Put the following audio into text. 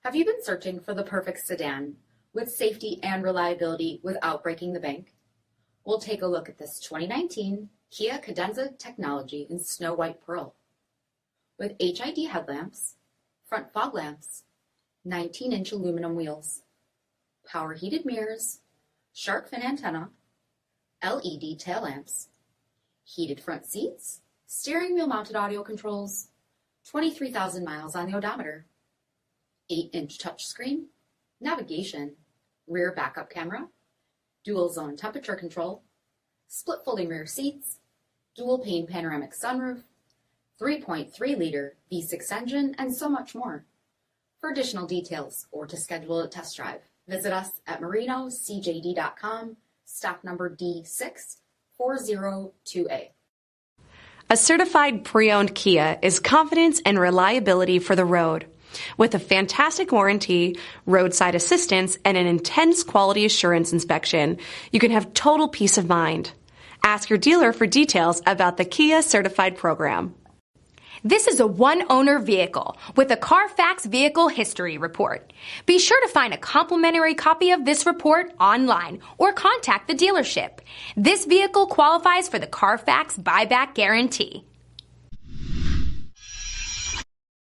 Have you been searching for the perfect sedan with safety and reliability without breaking the bank? We'll take a look at this 2019 Kia Cadenza Technology in Snow White Pearl. With HID headlamps, front fog lamps, 19-inch aluminum wheels, power heated mirrors, shark fin antenna, LED tail lamps, heated front seats, steering wheel mounted audio controls, 23,000 miles on the odometer, 8-inch touchscreen, navigation, rear backup camera, dual zone temperature control, split folding rear seats, dual pane panoramic sunroof, 3.3-liter V6 engine, and so much more. For additional details or to schedule a test drive, visit us at MARINOSCJD.com, stock number D6402A. A certified pre-owned Kia is confidence and reliability for the road. With a fantastic warranty, roadside assistance, and an intense quality assurance inspection, you can have total peace of mind. Ask your dealer for details about the Kia Certified Program. This is a one-owner vehicle with a Carfax Vehicle History Report. Be sure to find a complimentary copy of this report online or contact the dealership. This vehicle qualifies for the Carfax Buyback Guarantee.